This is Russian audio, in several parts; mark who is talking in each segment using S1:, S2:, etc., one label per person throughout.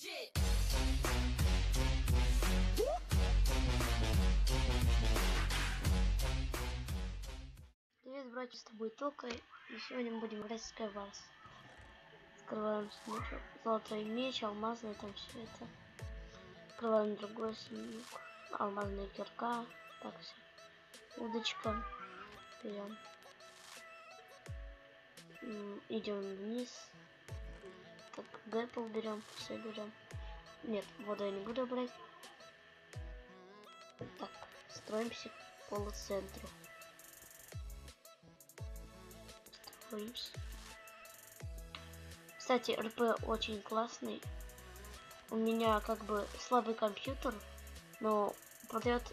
S1: Привет, братья, с тобой Тока, и сегодня мы будем играть в Skywars. Открываем золотой меч, алмазный, там все это. Открываем другой сундук, алмазная кирка, так все. Удочка, берем. Идем вниз. Так, гэпл берем, все берем. Нет, воду я не буду брать. Так, строимся к полуцентру. Строимся. Кстати, РП очень классный. У меня как бы слабый компьютер, но продает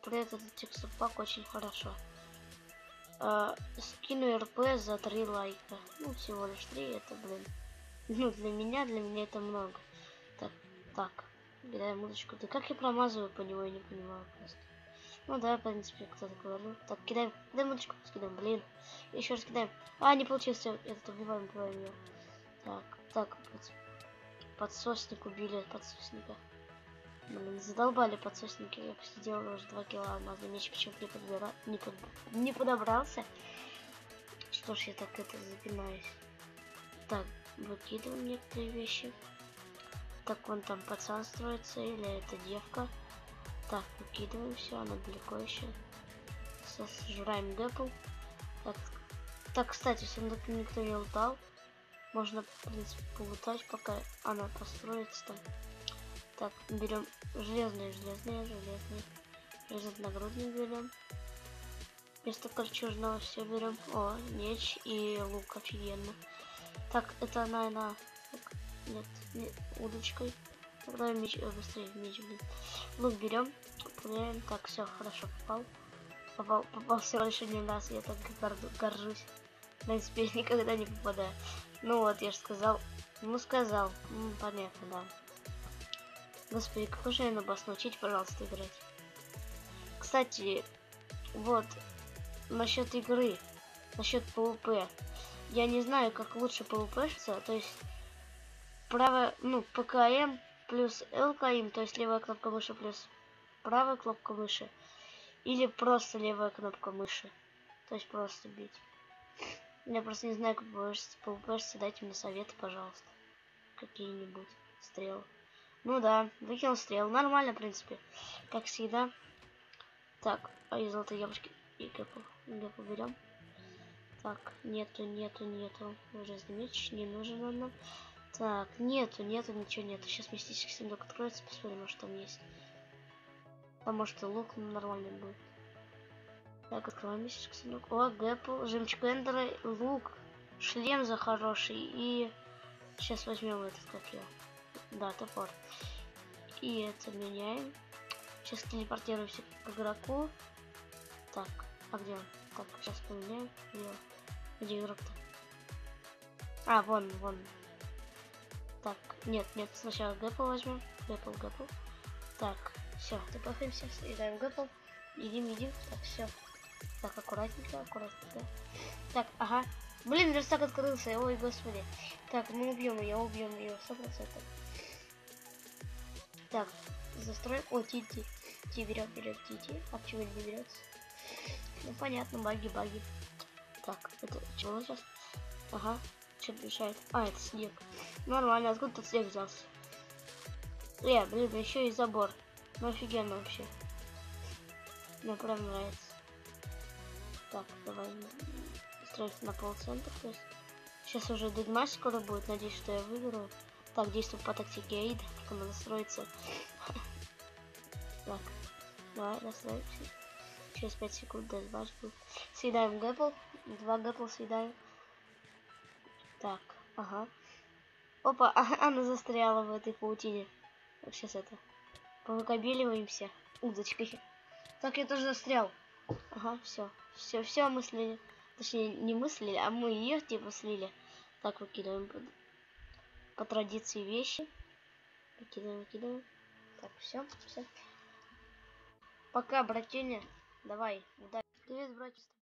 S1: этот текстурпак очень хорошо. Скину РП за 3 лайка. Ну, всего лишь 3, это, блин. Ну, для меня это много. Так, кидаем удочку. Да как я промазываю по него, я не понимаю просто. Ну да, в принципе, кто-то говорил. Так, кидаем удочку, скидаем, блин. Еще раз кидаем. А, не получилось, этот убиваем ее. Так, подсосник убили, подсосника. Блин, задолбали подсосники. Я посидел уже 2 кило алмазный меч, почему-то не подобрался. Что ж я так это запинаюсь. Так, выкидываем некоторые вещи. Так, вон там пацан строится, или это девка. Так, выкидываем все, она далеко еще. Сожираем гэпл. Так, кстати, сундук никто не лутал. Можно, в принципе, полутать, пока она построится там. Так, берем железный нагрудник берем. Вместо кольчужного все берем. О, меч и лук, офигенно. Так, это она. Так, нет, удочкой. Давай меч, быстрее, меч, блин. Лук берем, пуляем. Так, все, хорошо, попал всего лишь один раз, я так горжусь. В принципе, я никогда не попадаю. Ну вот, я же сказал. Понятно, да. Господи, какой же я нубас, научите, пожалуйста, играть. Кстати, вот, насчет игры, насчет PvP. Я не знаю, как лучше PvP-шиться, то есть ПКМ плюс ЛКМ, то есть левая кнопка мыши плюс правая кнопка мыши, или просто левая кнопка мыши, то есть просто бить. Я просто не знаю, как PvP-шиться, дайте мне советы, пожалуйста, какие-нибудь стрелы. Ну да, выкинул стрел. Нормально, в принципе. Как всегда. Так, а из золотой яблочки и гэпл берем. Так, нету. Железный меч не нужен он нам. Так, нету, ничего нету. Сейчас мистический сундук откроется, посмотрим, что там есть. А может и лук нормальный будет. Так, открываем мистический сундук. О, гэпл, жемчуг эндера, лук, шлем за хороший. И сейчас возьмем этот, как я. Да, топор. И это меняем. Сейчас телепортируемся к игроку. Так, а где он? Так, сейчас поменяем. Где игрок-то? А, вон. Так, нет, сначала гэпл возьмем. Гэпл. Так, все, топахаемся, съедаем гэпл. Едим. Так, все. Так, аккуратненько. Так, ага. Блин, верстак открылся, ой, господи. Так, мы убьем ее 100%. Так, застроим. О, Ти берет Ти. А почему не берется? Ну понятно, баги. Так, это чего сейчас? Ага, что мешает? А, это снег. Нормально, откуда тут снег взялся? Блин, еще и забор. Ну офигенно вообще. Мне прям нравится. Так, давай строимся на полцентра. То есть сейчас уже дедматч скоро будет. Надеюсь, что я выиграю. Так, действую по тактике Аида, как она настроится. Так, давай настроимся. Через 5 секунд дедматч будет. Съедаем гэпл. 2 гэпл съедаем. Так, ага. Опа, она застряла в этой паутине. Вот сейчас это. Повыкабеливаемся удочкой. Так, я тоже застрял. Ага, все мы слили. Точнее, не мыслили, а мы ее типа слили. Так, выкидываем по традиции вещи. Выкидываем. Так, все. Пока, братья. Давай, удачи. Привет, братья.